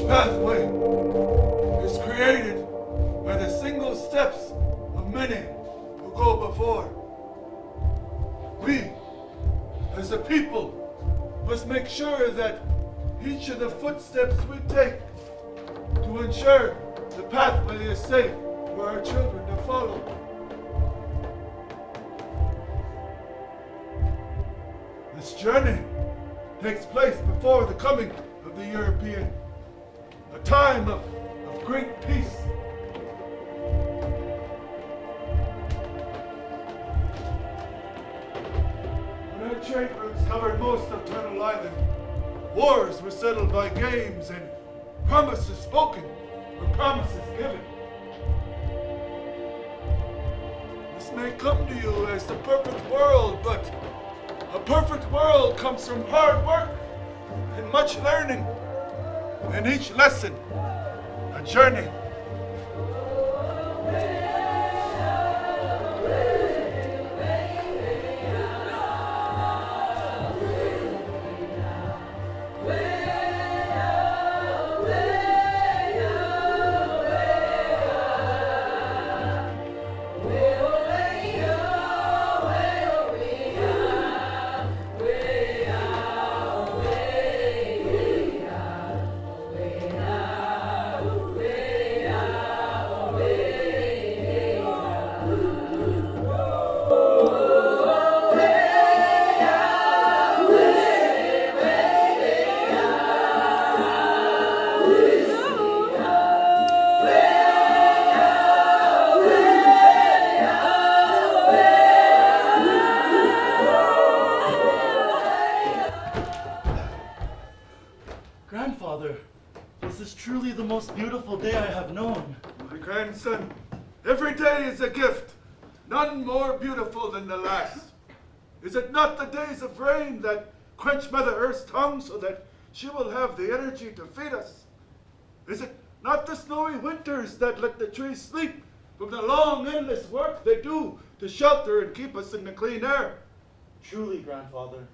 pathway is created by the single steps of many who go before. We, as a people, must make sure that each of the footsteps we take to ensure the pathway is safe for our children to follow. This journey takes place before the coming of the European, a time of great peace. When our trade routes covered most of Turtle Island, wars were settled by games and promises spoken or promises given. This may come to you as the perfect world, but a perfect world comes from hard work and much learning, and each lesson a journey. Grandfather, this is truly the most beautiful day I have known. My grandson, every day is a gift, none more beautiful than the last. Is it not the days of rain that quench Mother Earth's tongue so that she will have the energy to feed us? Is it not the snowy winters that let the trees sleep from the long, endless work they do to shelter and keep us in the clean air? Truly, Grandfather,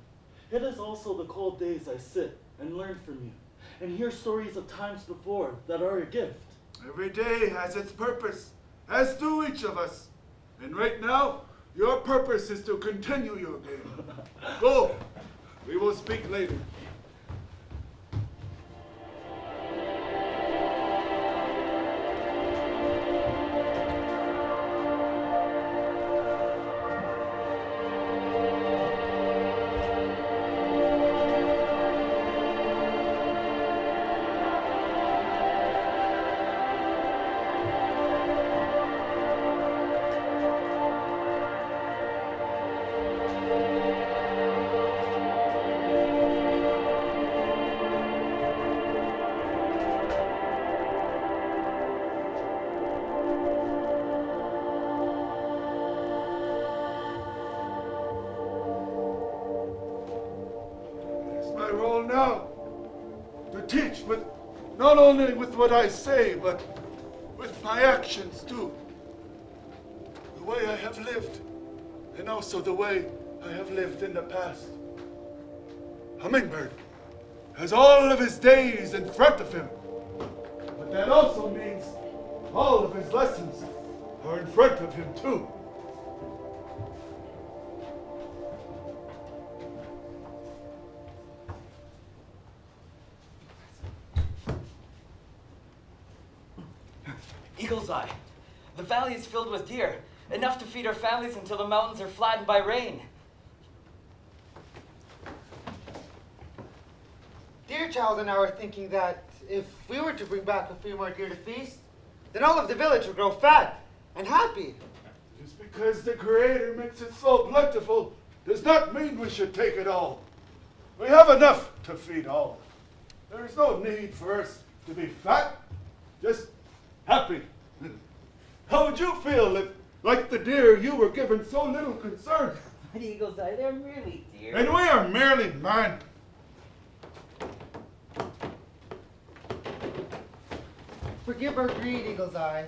it is also the cold days I sit and learn from you, and hear stories of times before that are a gift. Every day has its purpose, as do each of us. And right now, your purpose is to continue your game. Go. We will speak later. Now, to teach with not only with what I say, but with my actions too. The way I have lived, and also the way I have lived in the past. Hummingbird has all of his days in front of him, but that also means all of his lessons are in front of him too. Eagle's Eye. The valley is filled with deer, enough to feed our families until the mountains are flattened by rain. Dear Child and I were thinking that if we were to bring back a few more deer to feast, then all of the village would grow fat and happy. Just because the Creator makes it so plentiful does not mean we should take it all. We have enough to feed all. There is no need for us to be fat, just happy. How would you feel if, like the deer, you were given so little concern? But Eagle's Eye, they're merely deer. And we are merely man. Forgive our greed, Eagle's Eye.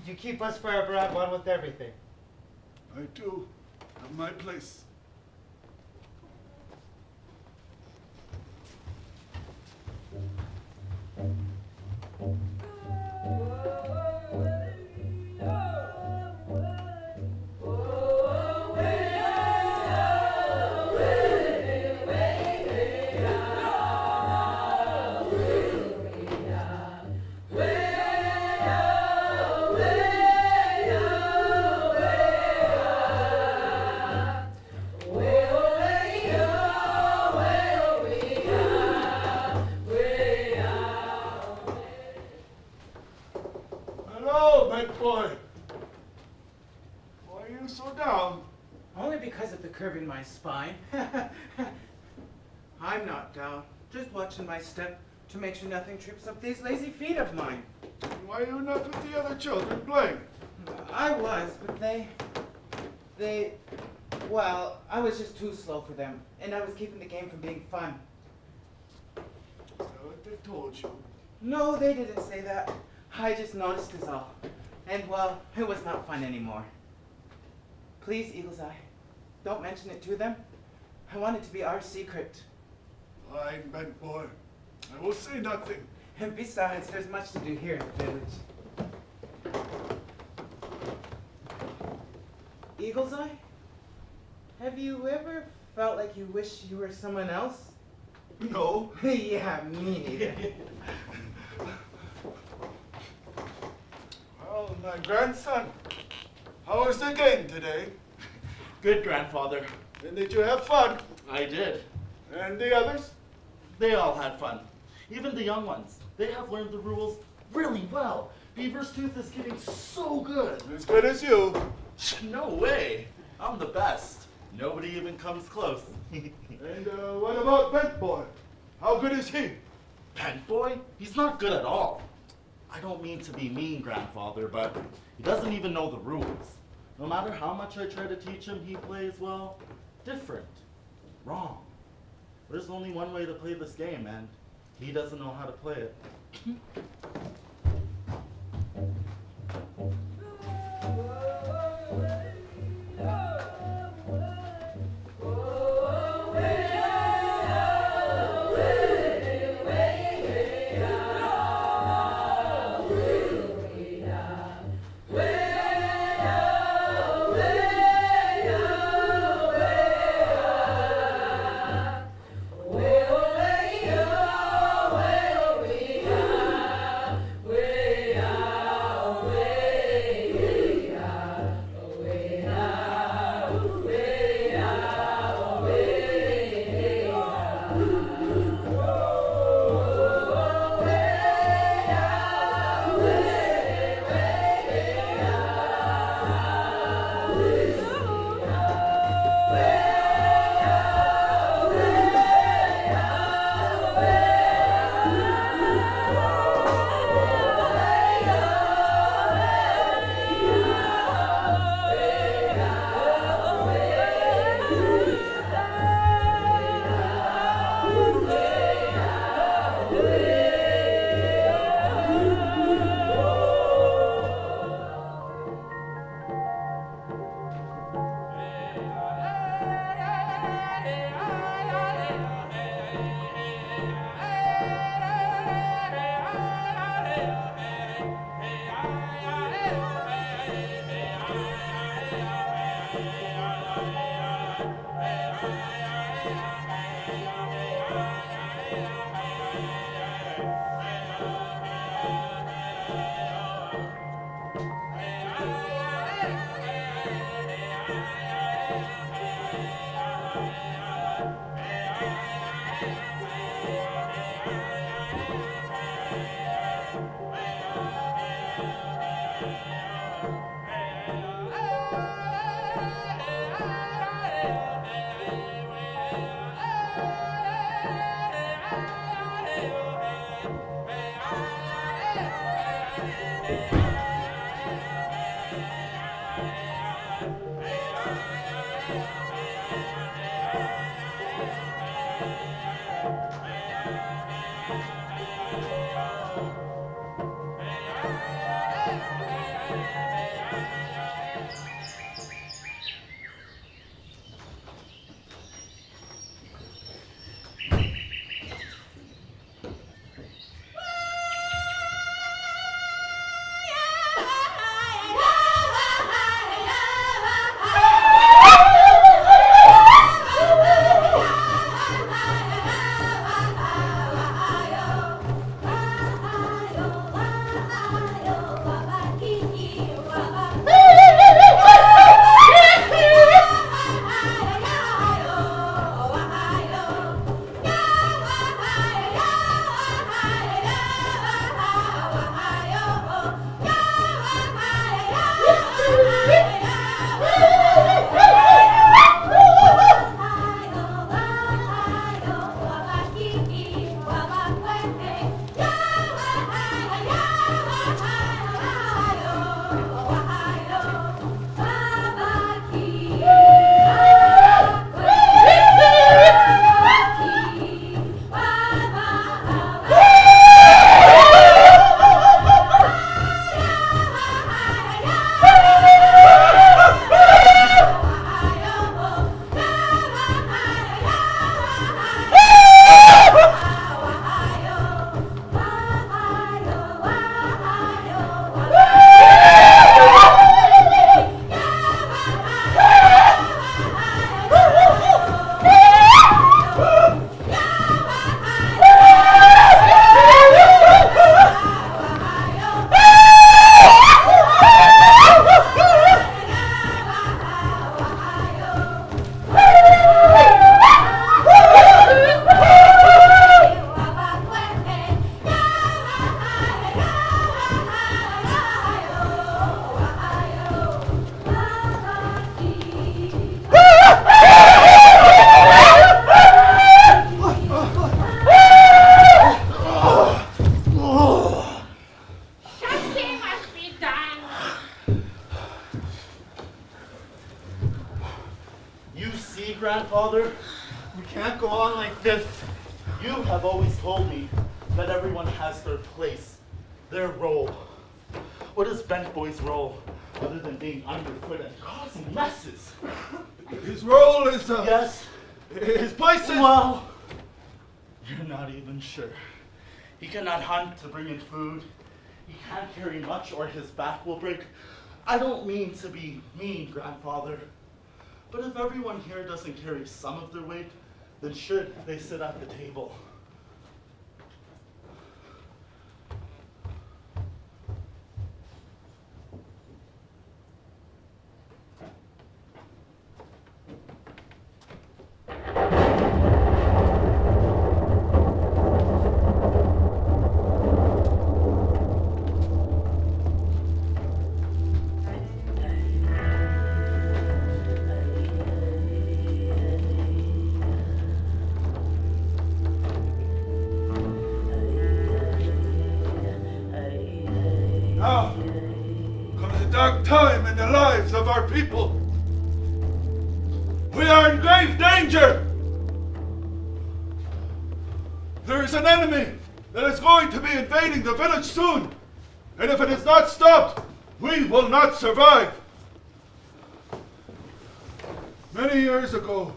You keep us forever at one with everything. I do have my place. curving my spine. I'm not down, just watching my step to make sure nothing trips up these lazy feet of mine. Why are you not with the other children playing? I was, but well, I was just too slow for them, and I was keeping the game from being fun. Is that what they told you? No, they didn't say that. I just noticed is all. And well, it was not fun anymore. Please, Eagle's Eye, don't mention it to them. I want it to be our secret. Fine, bent boy. I will say nothing. And besides, there's much to do here in the village. Eagle's Eye? Have you ever felt like you wish you were someone else? No. Yeah, me neither. Well, my grandson, how was the game today? Good, grandfather. And did you have fun? I did. And the others? They all had fun. Even the young ones. They have learned the rules really well. Beaver's Tooth is getting so good. As good as you. No way. I'm the best. Nobody even comes close. And what about Bent Boy? How good is he? Bent Boy? He's not good at all. I don't mean to be mean, grandfather, but he doesn't even know the rules. No matter how much I try to teach him, he plays, well, different. Wrong. There's only one way to play this game, and he doesn't know how to play it. like this. You have always told me that everyone has their place, their role. What is Bent Boy's role other than being underfoot and causing messes? His role is, Yes. his place is... Well, you're not even sure. He cannot hunt to bring in food. He can't carry much or his back will break. I don't mean to be mean, grandfather. But if everyone here doesn't carry some of their weight, then should they sit at the table? Now comes a dark time in the lives of our people. We are in grave danger. There is an enemy that is going to be invading the village soon. And if it is not stopped, we will not survive. Many years ago,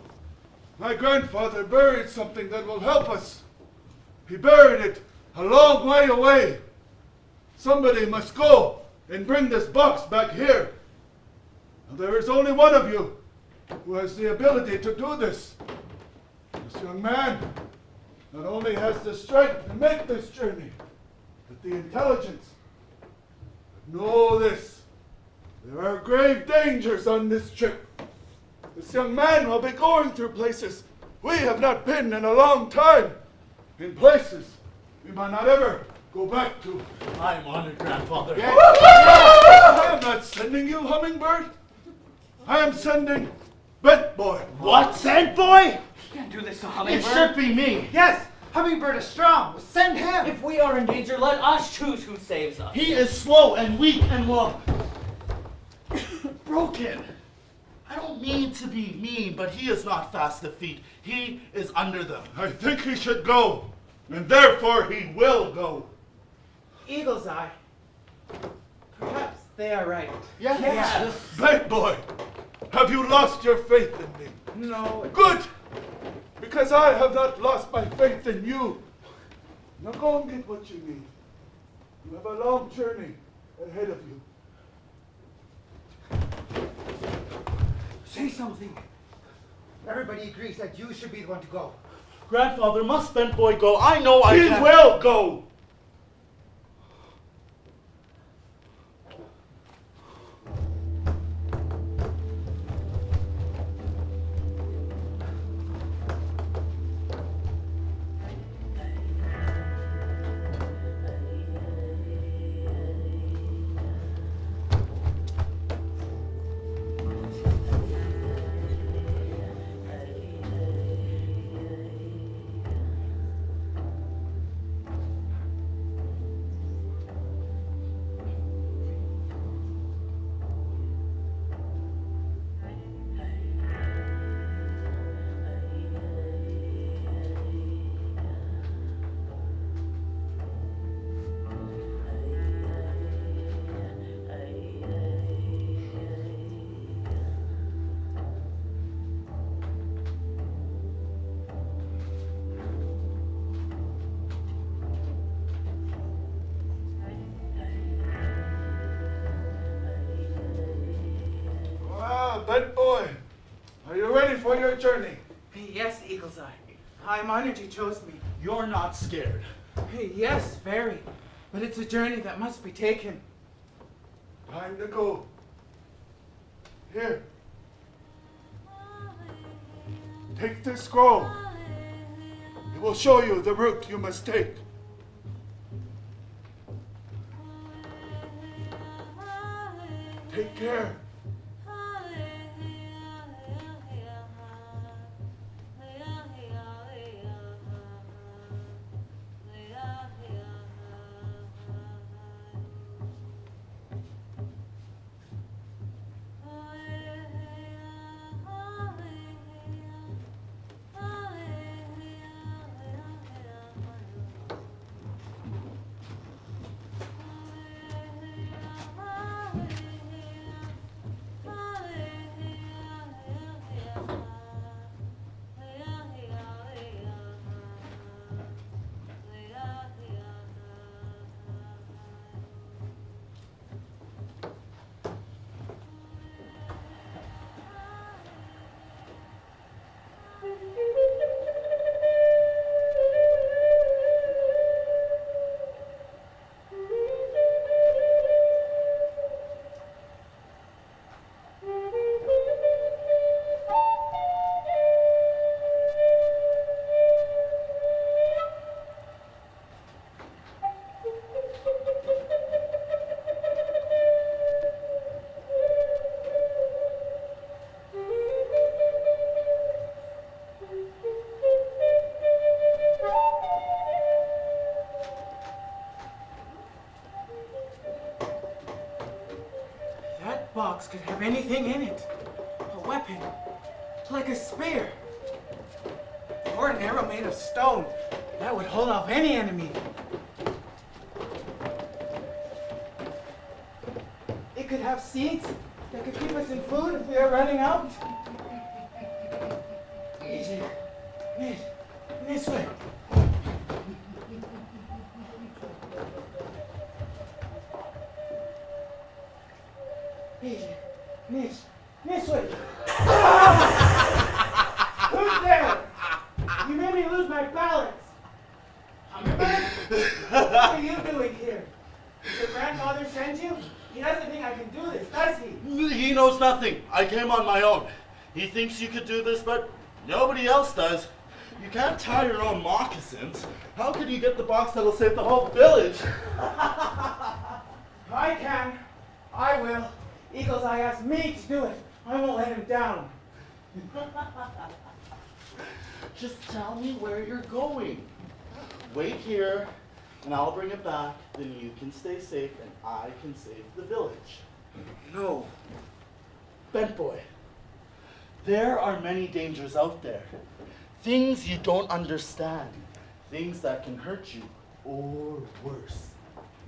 my grandfather buried something that will help us. He buried it a long way away. Somebody must go and bring this box back here. Now, there is only one of you who has the ability to do this. This young man not only has the strength to make this journey, but the intelligence. But know this, there are grave dangers on this trip. This young man will be going through places we have not been in a long time, in places we might not ever go back to. I am honored, grandfather. I am not sending you, Hummingbird. I am sending Bent Boy. What? Bent Boy? You can't do this to It Hummingbird. should be me. Yes, Hummingbird is strong. Send him. If we are in danger, let us choose who saves us. He is slow and weak and, well, broken. I don't mean to be mean, but he is not fast of feet. He is under them. I think he should go, and therefore he will go. Eagle's Eye. Perhaps they are right. Yes. Bent Boy, have you lost your faith in me? No. Good, because I have not lost my faith in you. Now go and get what you need. You have a long journey ahead of you. Say something. Everybody agrees that you should be the one to go. Grandfather, must Bent Boy go? I know I He can. will go. Bent Boy, are you ready for your journey? Yes, Eagle's Eye. I'm honored you chose me. You're not scared. Yes, very. But it's a journey that must be taken. Time to go. Here. Take this scroll. It will show you the route you must take. Take care. box could have anything in it. A weapon, like a spear. Or an arrow made of stone that would hold off any enemy. It could have seeds that could keep us in food if we are running out. Easy. This way. Easy. This way. Who's there? You made me lose my balance. What are you doing here? Did your grandfather send you? He doesn't think I can do this, does he? He knows nothing. I came on my own. He thinks you could do this, but nobody else does. You can't tie your own moccasins. How can you get the box that'll save the whole village? I can. I will. Eagle's Eye asked me to do it. I won't let him down. Just tell me where you're going. Wait here, and I'll bring it back. Then you can stay safe, and I can save the village. No. Bent boy, there are many dangers out there. Things you don't understand. Things that can hurt you, or worse.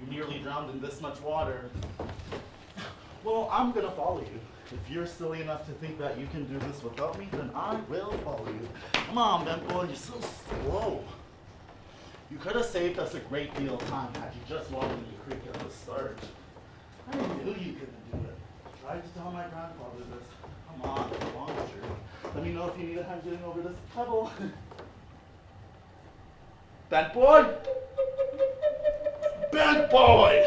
You nearly drowned in this much water. Well, I'm gonna follow you. If you're silly enough to think that you can do this without me, then I will follow you. Come on, Bent boy, you're so slow. You could have saved us a great deal of time had you just walked into the creek at the start. I knew you couldn't do it. I tried to tell my grandfather this. Come on, it's a long journey. Let me know if you need a hand getting over this pebble. Bent boy! Bent boy!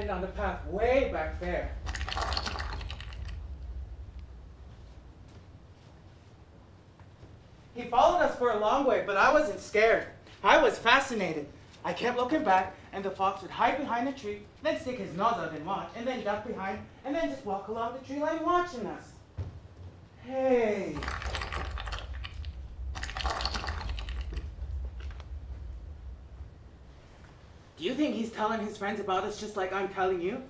On the path way back there. He followed us for a long way, but I wasn't scared. I was fascinated. I kept looking back, and the fox would hide behind a tree, then stick his nose out and watch, and then duck behind, and then just walk along the tree line watching us. Hey. Do you think he's telling his friends about us just like I'm telling you?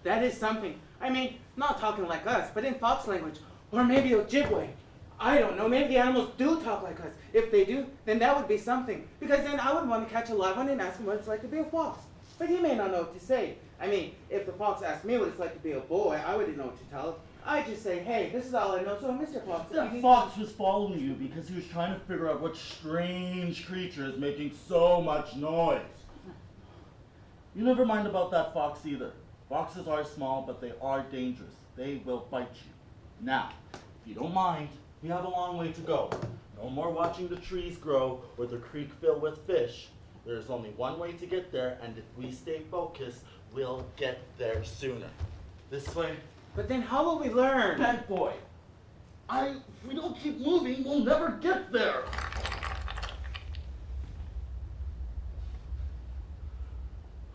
That is something. I mean, not talking like us, but in fox language. Or maybe Ojibwe. I don't know, maybe the animals do talk like us. If they do, then that would be something. Because then I would want to catch a live one and ask him what it's like to be a fox. But he may not know what to say. I mean, if the fox asked me what it's like to be a boy, I wouldn't know what to tell him. I'd just say, hey, this is all I know, so Mr. Fox. That fox was following you because he was trying to figure out what strange creature is making so much noise. You never mind about that fox either. Foxes are small, but they are dangerous. They will bite you. Now, if you don't mind, we have a long way to go. No more watching the trees grow or the creek fill with fish. There's only one way to get there, and if we stay focused, we'll get there sooner. This way. But then how will we learn? Bent boy, if we don't keep moving, we'll never get there.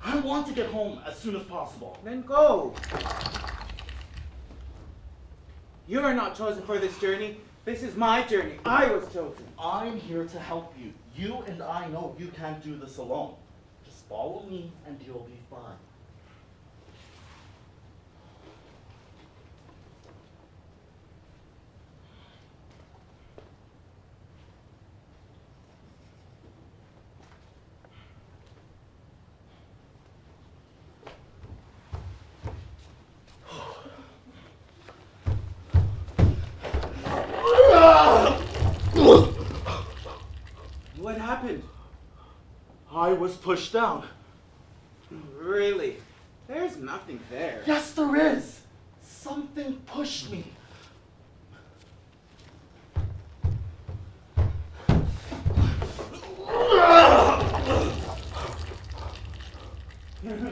I want to get home as soon as possible. Then go. You are not chosen for this journey. This is my journey. I was chosen. I'm here to help you. You and I know you can't do this alone. Just follow me and you'll be fine. What happened? I was pushed down. Really? There's nothing there. Yes, there is. Something pushed me.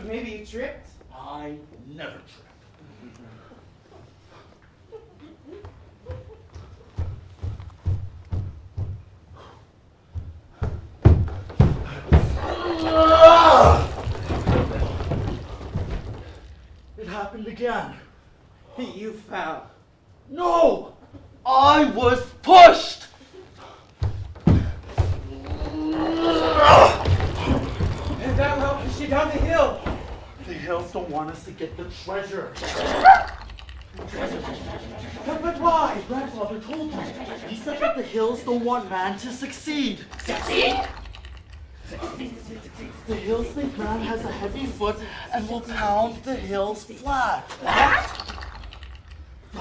Maybe you tripped? I never trip. It happened again. You fell. No! I was pushed! And that will push you down the hill. The hills don't want us to get the treasure. But why? Grandfather told me. He said that the hills don't want man to succeed. Succeed? The hills think man has a heavy foot and will pound the hills flat.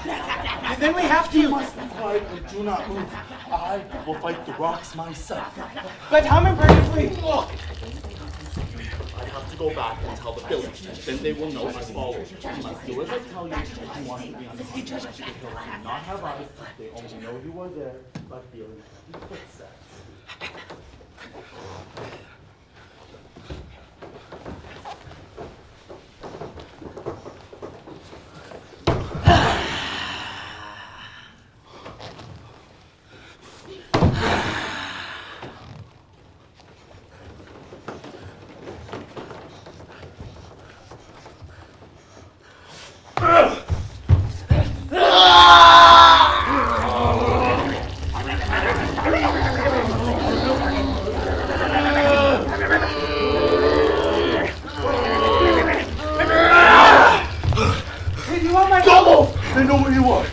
And then we have You to. must be quiet and do not move. I will fight the rocks myself. But Hummingbird, if we... I have to go back and tell the village. Then they will know I followed. You must do as I tell you. I want to be on the hunt. The hills do not have eyes. They only know you are there by feeling the footsteps. They know where you are.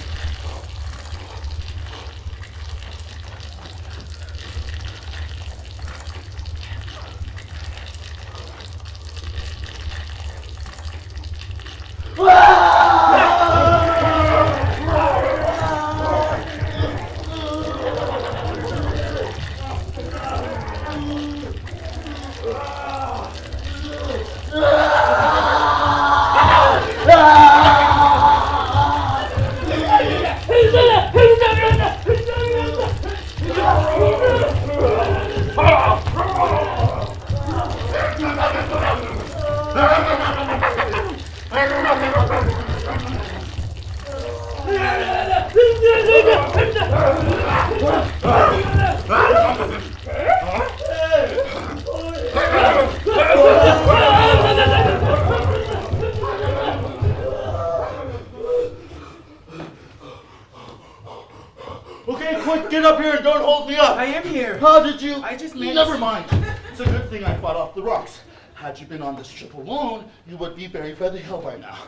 Okay, quick, get up here and don't hold me up. I am here. How did you? I just made Never mind. It's a good thing I fought off the rocks. Had you been on this trip alone, you would be buried by the hill by now.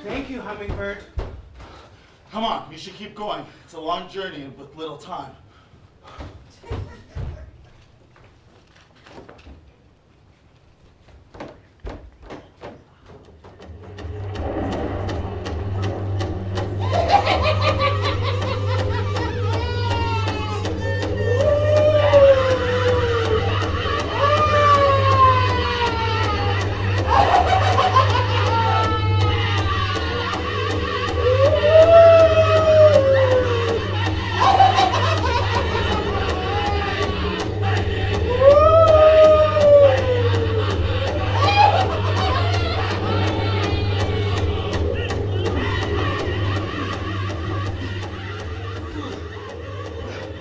Thank you, Hummingbird. Come on, you should keep going. It's a long journey with little time.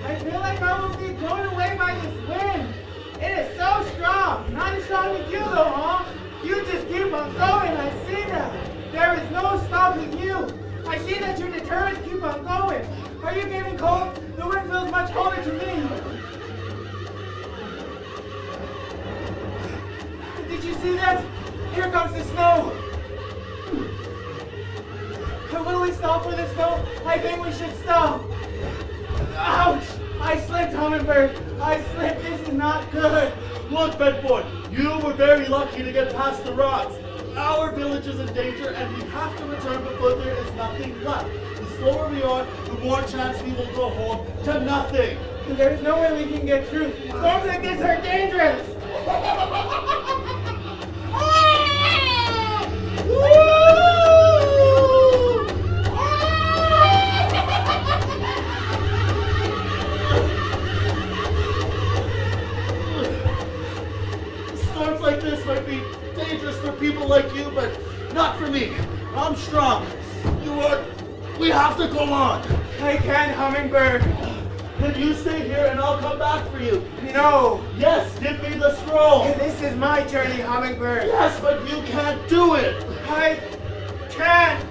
I feel like I will be blown away by this wind. It is so strong. Not as strong as you though, huh? You just keep on going, I see that. There is no stopping you. I see that you're determined to keep on going. Are you getting cold? The wind feels much colder to me. Did you see that? Here comes the snow. Will we stop for the snow? I think we should stop. Ouch! I slipped, Hummingbird. I slipped. This is not good. Look, bed boy, you were very lucky to get past the rocks. Our village is in danger and we have to return before there is nothing left. The slower we are, the more chance we will go home to nothing. There's no way we can get through. Storms like this are dangerous. Storms like this might be dangerous for people like you, but not for me. I'm strong. We have to go on. I can't, Hummingbird. Can you stay here and I'll come back for you? No. Yes, give me the scroll. This is my journey, Hummingbird. Yes, but you can't do it. I can't.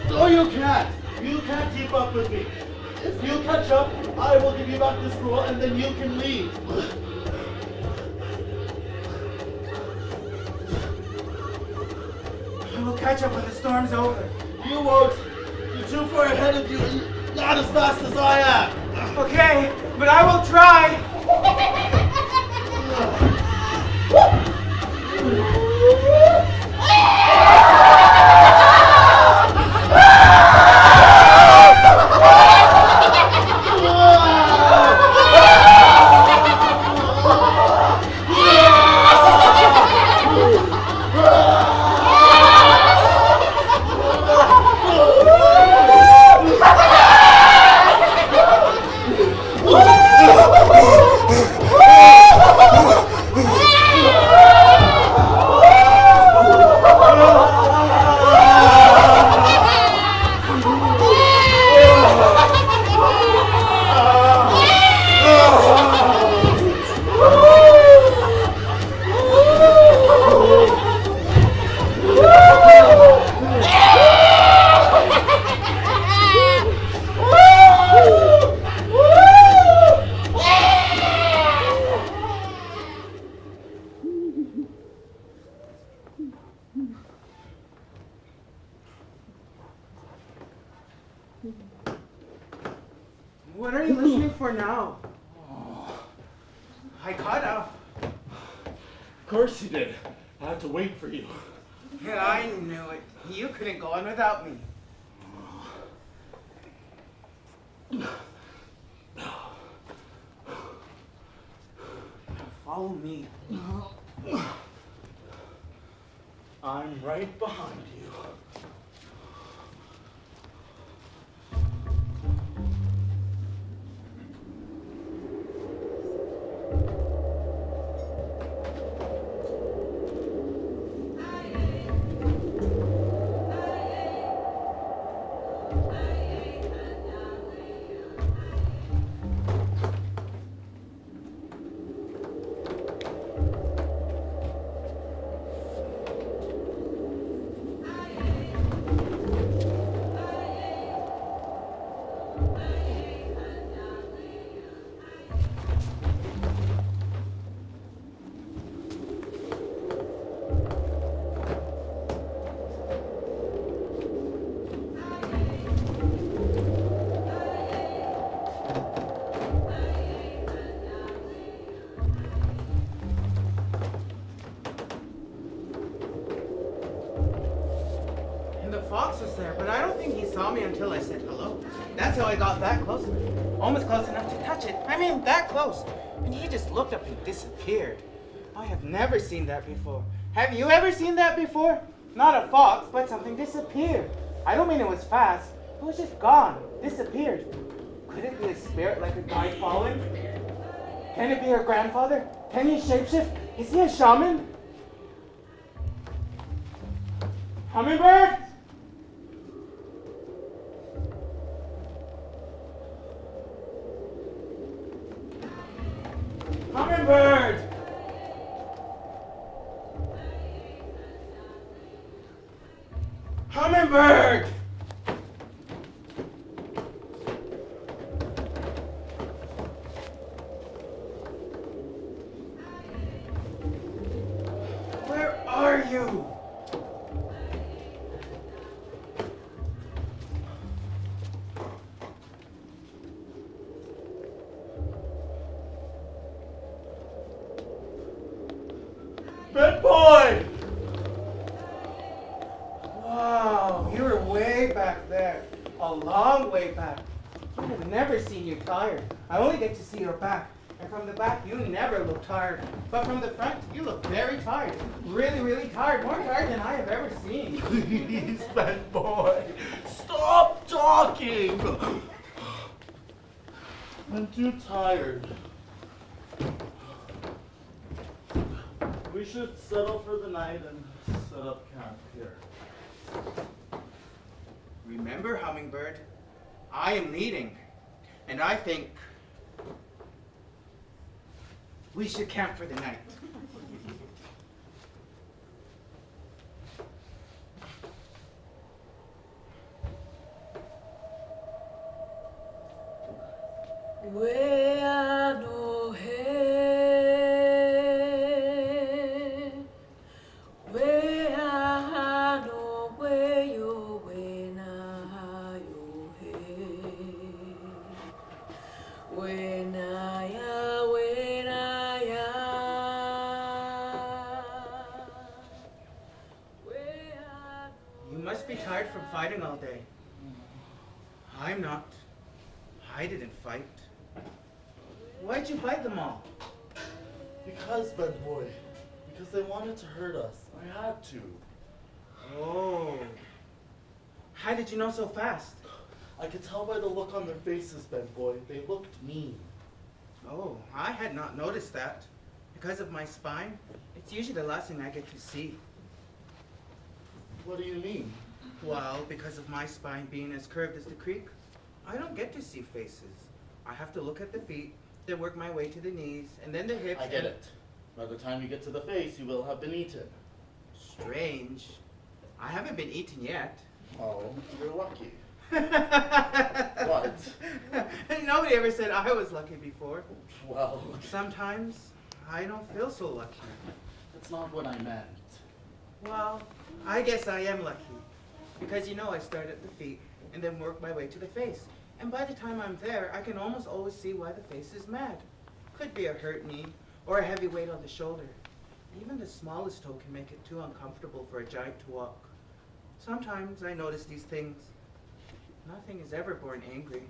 No, you can't. You can't keep up with me. If you catch up, I will give you back the scroll and then you can leave. I will catch up when the storm's over. You won't. You're too far ahead of you and not as fast as I am. Okay, but I will try. What are you listening for now? I caught up. Of course you did. I had to wait for you. Yeah, I knew it. You couldn't go on without me. Follow me. I'm right behind you. Fox was there, but I don't think he saw me until I said hello. That's how I got that close. Almost close enough to touch it. I mean, that close. And he just looked up and disappeared. I have never seen that before. Have you ever seen that before? Not a fox, but something disappeared. I don't mean it was fast. It was just gone. Disappeared. Could it be a spirit like a guy fallen? Can it be her grandfather? Can he shapeshift? Is he a shaman? Hummingbird? Hummingbird! Bad boy! Wow, you were way back there. A long way back. I have never seen you tired. I only get to see your back. And from the back, you never look tired. But from the front, you look very tired. Really, really tired. More tired than I have ever seen. Please, bad boy, stop talking! I'm too tired. We should settle for the night and set up camp here. Remember, Hummingbird, I am leading. And I think we should camp for the night. You must be tired from fighting all day. I'm not. I didn't fight. Why'd you fight them all? Because, bad boy, because they wanted to hurt us. I had to. Oh. How did you know so fast? I could tell by the look on their faces, bad boy. They looked mean. Oh, I had not noticed that. Because of my spine, it's usually the last thing I get to see. What do you mean? Well, because of my spine being as curved as the creek, I don't get to see faces. I have to look at the feet, then work my way to the knees, and then the hips. I get it. By the time you get to the face, you will have been eaten. Strange. I haven't been eaten yet. Oh, you're lucky. What? Nobody ever said I was lucky before. Well, Sometimes I don't feel so lucky. that's not what I meant. Well, I guess I am lucky. Because I start at the feet and then work my way to the face. And by the time I'm there, I can almost always see why the face is mad. Could be a hurt knee or a heavy weight on the shoulder. Even the smallest toe can make it too uncomfortable for a giant to walk. Sometimes I notice these things. Nothing is ever born angry.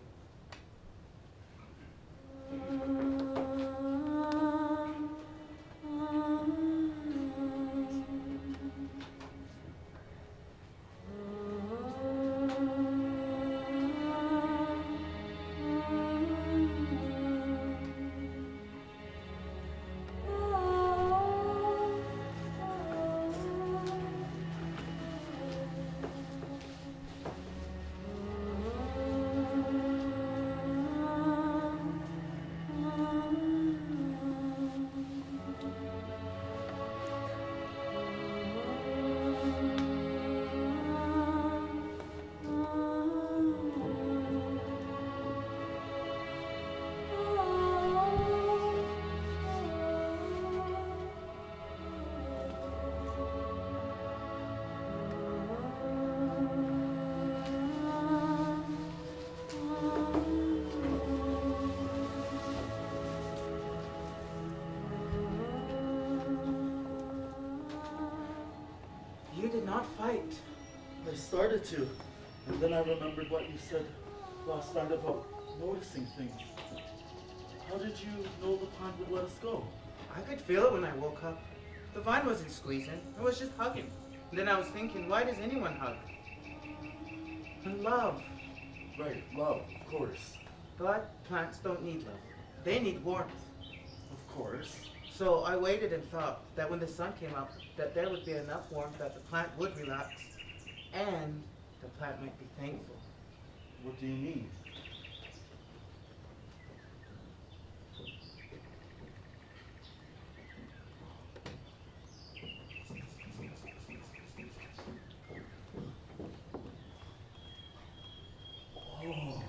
You did not fight. I started to, and then I remembered what you said last night about noticing things. How did you know the pond would let us go? I could feel it when I woke up. The vine wasn't squeezing, it was just hugging. And then I was thinking, why does anyone hug? And love. Right, love, of course. But plants don't need love. They need warmth. Of course. So I waited and thought that when the sun came up, that there would be enough warmth that the plant would relax, and the plant might be thankful. What do you mean? Oh.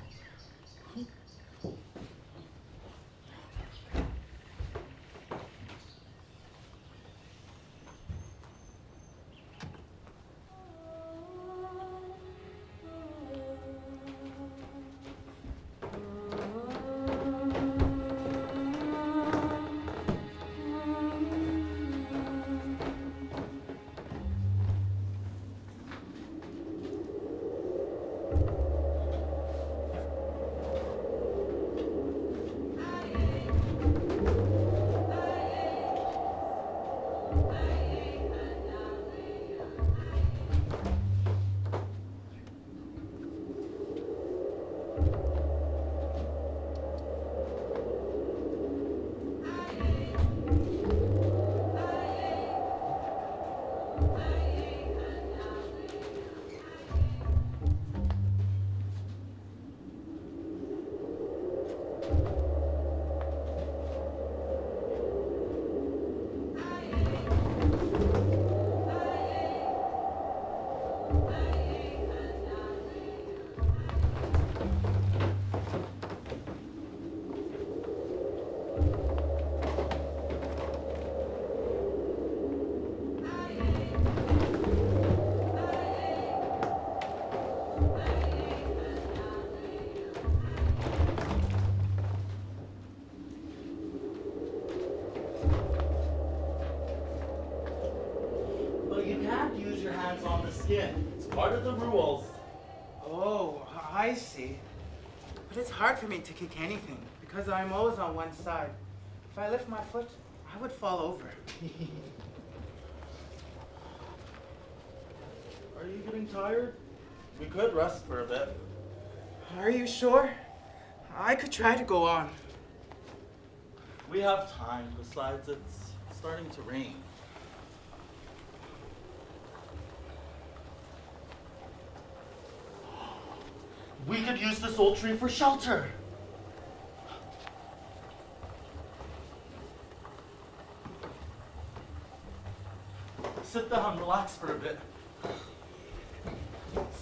On the skin. It's part of the rules. Oh, I see. But it's hard for me to kick anything because I'm always on one side. If I lift my foot, I would fall over. Are you getting tired? We could rest for a bit. Are you sure? I could try to go on. We have time. Besides, it's starting to rain. We could use this old tree for shelter. Sit down, relax for a bit.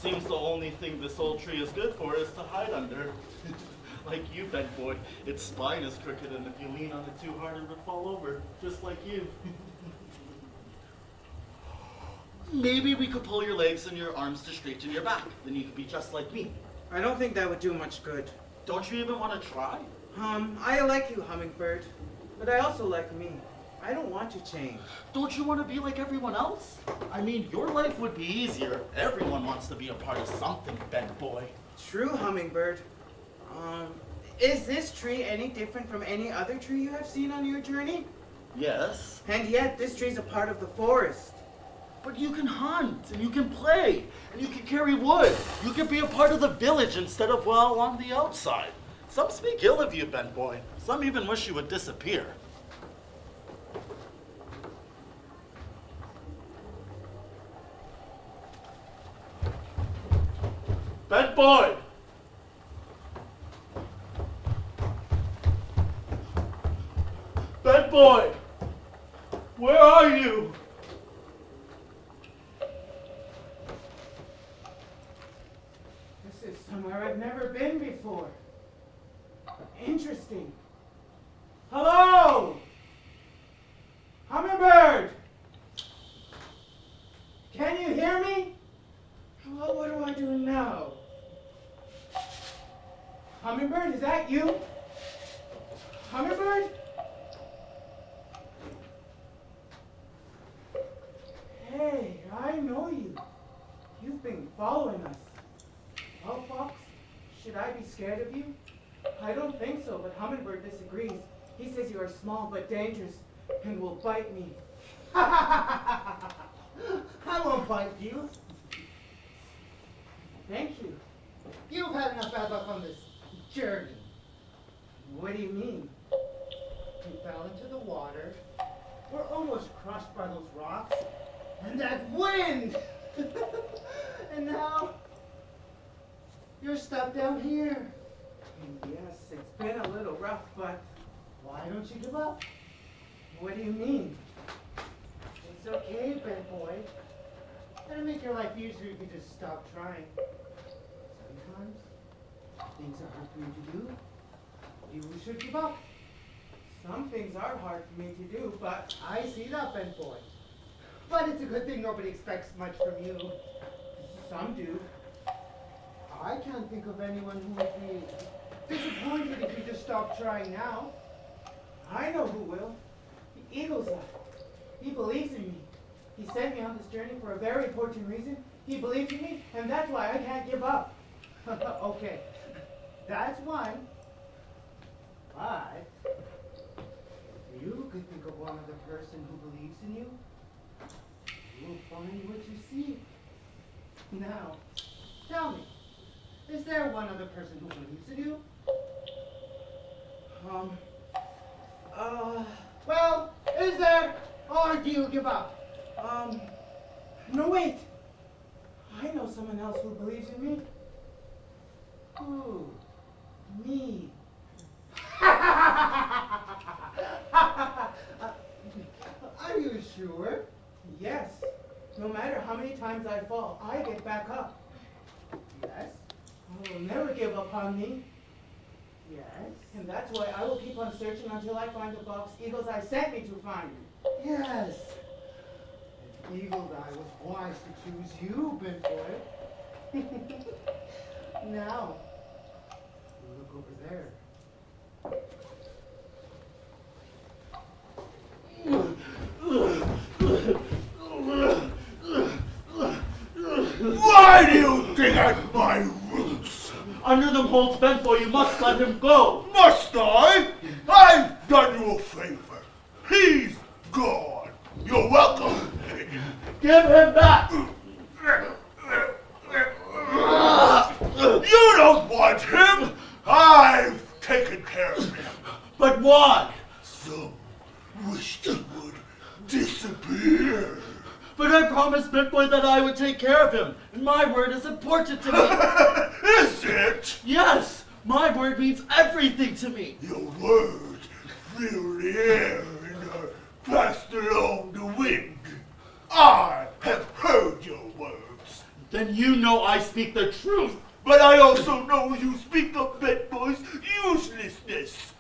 Seems the only thing this old tree is good for is to hide under. Like you, bent boy. Its spine is crooked, and if you lean on it too hard, it would fall over, just like you. Maybe we could pull your legs and your arms to straighten your back. Then you could be just like me. I don't think that would do much good. Don't you even want to try? I like you, Hummingbird, but I also like me. I don't want to change. Don't you want to be like everyone else? I mean, your life would be easier. Everyone wants to be a part of something, bent boy. True, Hummingbird. Is this tree any different from any other tree you have seen on your journey? Yes. And yet, this tree's a part of the forest. But you can hunt, and you can play, and you can carry wood. You can be a part of the village instead of, well, on the outside. Some speak ill of you, bent boy. Some even wish you would disappear. Bent boy! Bent boy! Where are you? This is somewhere I've never been before. Interesting. Hello? Hummingbird! Can you hear me? Well, what do I do now? Hummingbird, is that you? Hummingbird? Hey, I know you. You've been following us. Well, Fox, should I be scared of you? I don't think so, but Hummingbird disagrees. He says you are small but dangerous and will bite me. I won't bite you. Thank you. You've had enough bad luck on this journey. What do you mean? We fell into the water. We're almost crushed by those rocks. And that wind! And now, you're stuck down here. Yes, it's been a little rough, but Why don't you give up? what do you mean? It's okay, bad boy. It'll make your life easier if you just stop trying. Sometimes, things are hard for you to do. You should give up. Some things are hard for me to do, but I see that, bad boy. But it's a good thing nobody expects much from you. some do. I can't think of anyone who would be disappointed if you just stopped trying now. I know who will. The Eagle's Eye. He believes in me. He sent me on this journey for a very important reason. He believes in me, and that's why I can't give up. Okay, that's one. But if you could think of one other person who believes in you, you'll find what you seek. Now, tell me, Is there one other person who believes in you? Well, is there? Or do you give up? No, wait. I know someone else who believes in me. Who? Me. Are you sure? Yes. No matter how many times I fall, I get back up. Yes. I will never give up on me. Yes. And that's why I will keep on searching until I find the box Eagle's Eye sent me to find. Yes. If Eagle's Eye was wise to choose you, big boy. Now, look over there. Why do you dig at my roots? Under them holds bent boy, you must let him go. Must I? I've done you a favor. He's gone. You're welcome. Give him back. You don't want him. I've taken care of him. But why? Some wished he would disappear. But I promised Bent Boy that I would take care of him, and my word is important to me. Is it? Yes, my word means everything to me. Your words fill the air and are passed along the wind. I have heard your words. Then you know I speak the truth. But I also know you speak of Bent Boy's uselessness.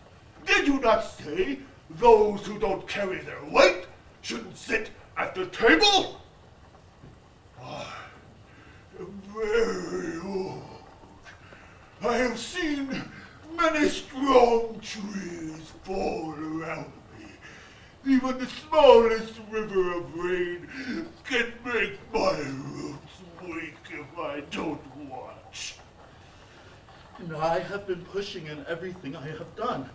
Did you not say those who don't carry their weight shouldn't sit at the table? I am very old. I have seen many strong trees fall around me. Even the smallest river of rain can make my roots weak if I don't watch. And I have been pushing in everything I have done.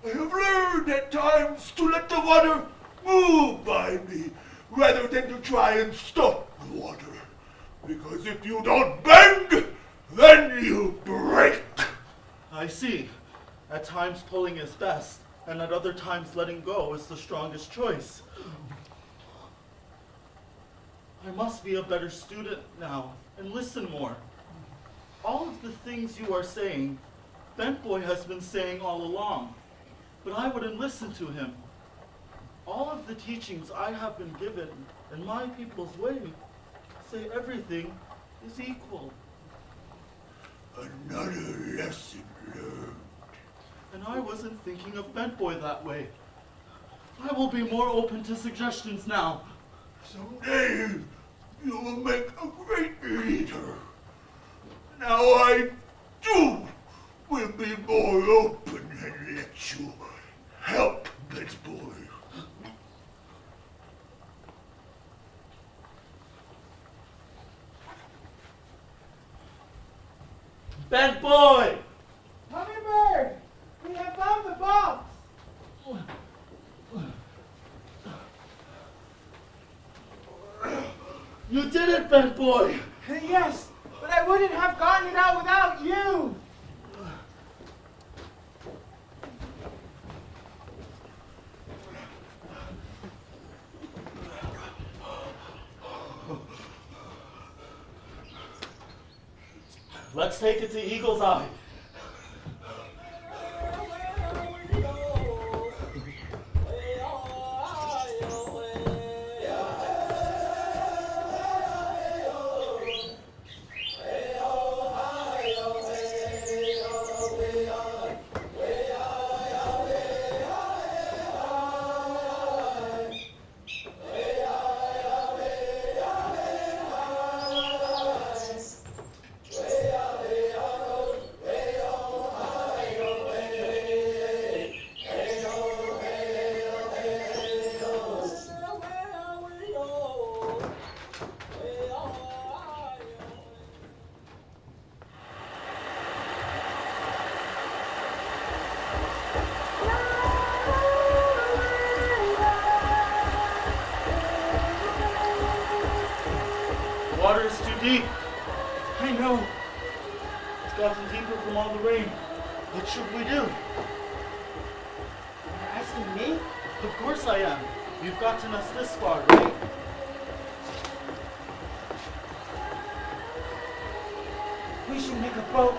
I have learned at times to let the water move by me rather than to try and stop the water. Because if you don't bend, then you break. I see. At times pulling is best, and at other times letting go is the strongest choice. I must be a better student now and listen more. All of the things you are saying, Bent Boy has been saying all along, but I wouldn't listen to him. All of the teachings I have been given in my people's way say everything is equal. Another lesson learned. And I wasn't thinking of Bent Boy that way. I will be more open to suggestions now. Someday you will make a great leader. Now I, too, will be more open and let you help Bent Boy. Bent Boy! Hummingbird! We have found the box! You did it, Bent Boy! Yes, but I wouldn't have gotten it out without you! Let's take it to Eagle's Eye. I know. gotten deeper from all the rain. What should we do? You're asking me? Of course I am. You've gotten us this far, right? We should make a boat.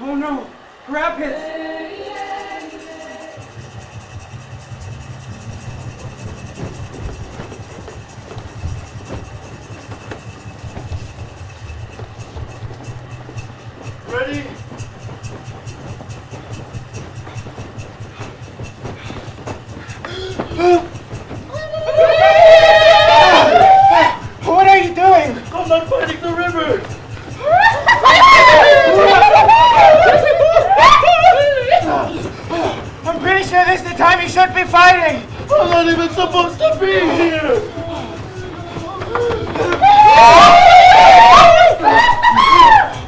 Oh no! Rapids! Ready? What are you doing? I'm not fighting the river! I'm pretty sure this is the time you should be fighting! I'm not even supposed to be here!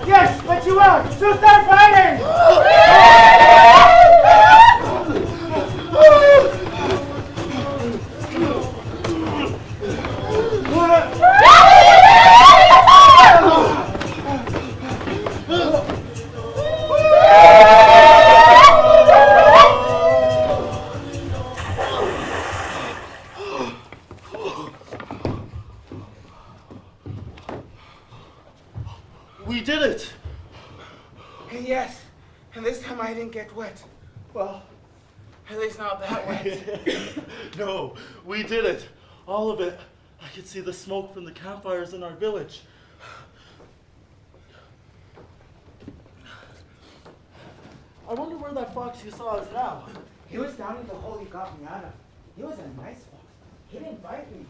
Yes, but you are! So start fighting! We did it! Yes, and this time I didn't get wet. Well, at least not that wet. No, we did it. All of it. I could see the smoke from the campfires in our village. I wonder where that fox you saw is now. He was down in the hole you got me out of. He was a nice fox. He didn't bite me.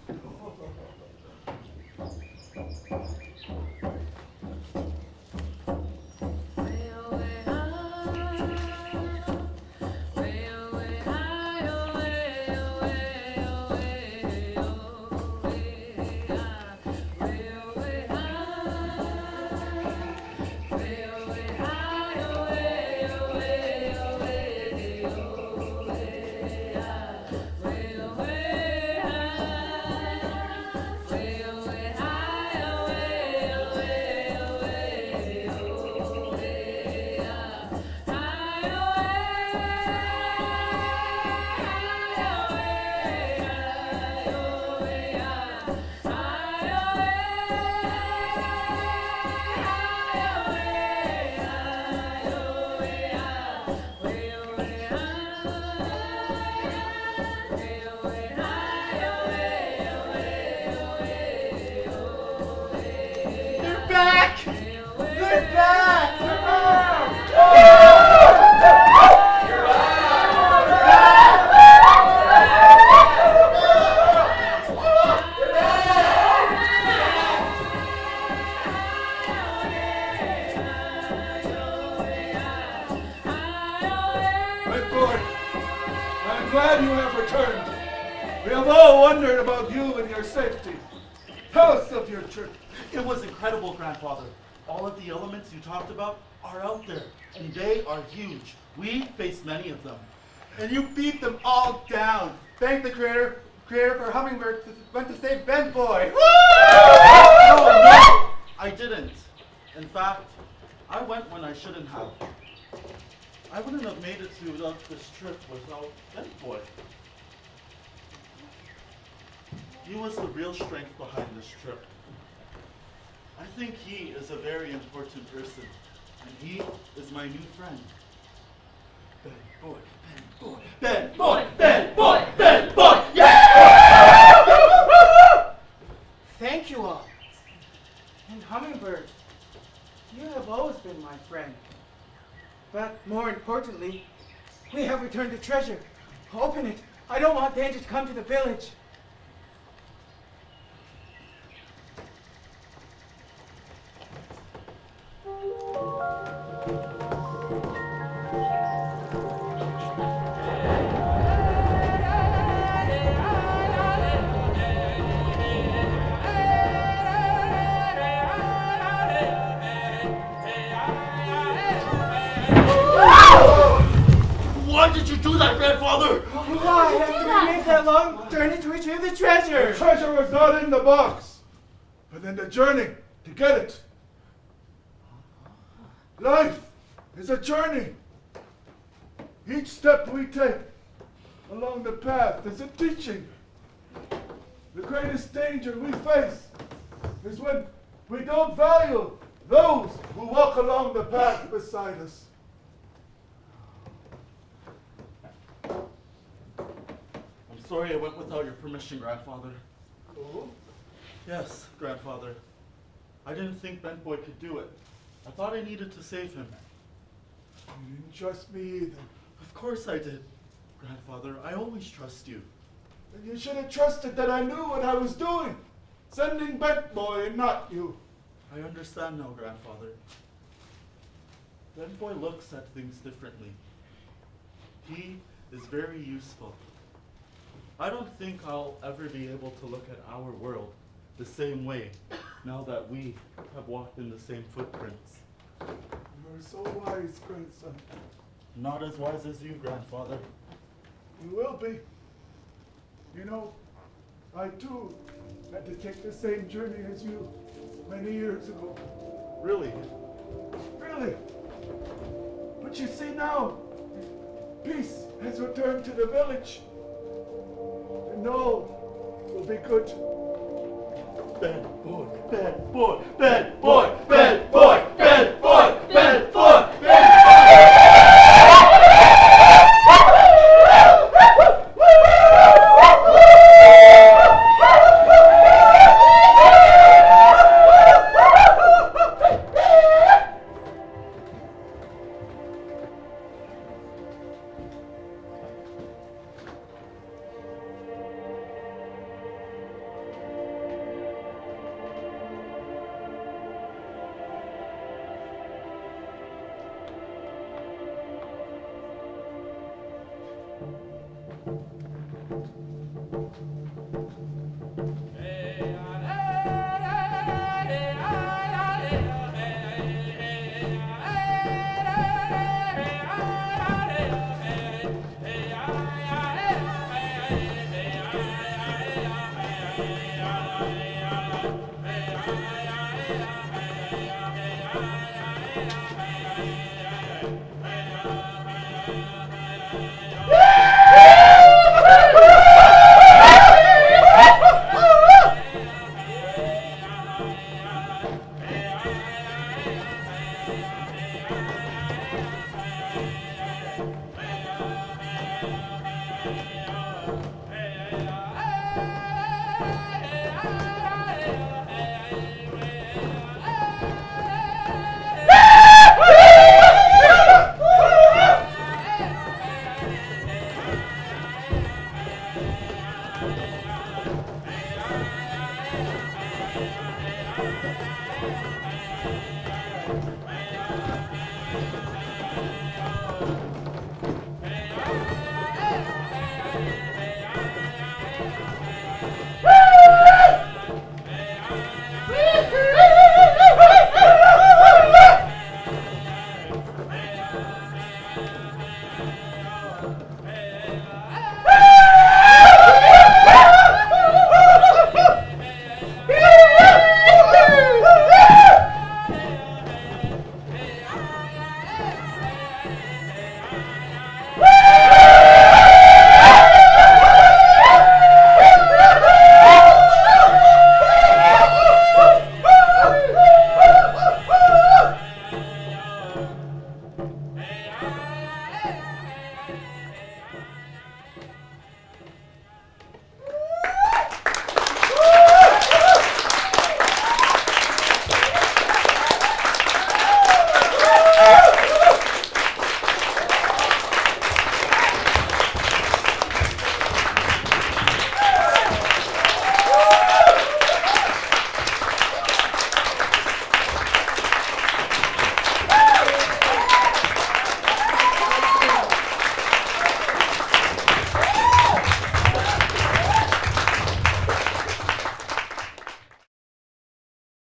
Good back! My boy, I'm glad you have returned. We have all wondered about you and your safety. Tell us of your trip. It was incredible, Grandfather. All of the elements you talked about are out there, and they are huge. We faced many of them. And you beat them all down. Thank the creator for Hummingbird went to save Ben Boy. No, I didn't. In fact, I went when I shouldn't have. I wouldn't have made it through this trip without Ben Boy. He was the real strength behind this trip. I think he is a very important person, and he is my new friend. Ben Boy, Ben Boy, Ben Boy, Ben Boy, Ben Boy, yeah! Thank you all. And Hummingbird, you have always been my friend. But more importantly, we have returned the treasure. Open it. I don't want danger to come to the village. Why did you do that, Grandfather? Why? After we made that long journey to retrieve the treasure. The treasure was not in the box, but in the journey to get it. Life is a journey. Each step we take along the path is a teaching. The greatest danger we face is when we don't value those who walk along the path beside us. I'm sorry I went without your permission, Grandfather. Oh? Yes, Grandfather. I didn't think Ben Boy could do it. I thought I needed to save him. You didn't trust me either. Of course I did, Grandfather. I always trust you. And you should have trusted that I knew what I was doing. Sending Ben Boy and not you. I understand now, Grandfather. Ben Boy looks at things differently. He is very useful. I don't think I'll ever be able to look at our world the same way now that we have walked in the same footprints. You're so wise, grandson. Not as wise as you, Grandfather. You will be. You know, I too had to take the same journey as you many years ago. Really? Really? But you see now, peace has returned to the village. And all will be good. Ben Boy, Ben Boy, Ben Boy, Ben Boy, Ben Boy, Ben Boy, Ben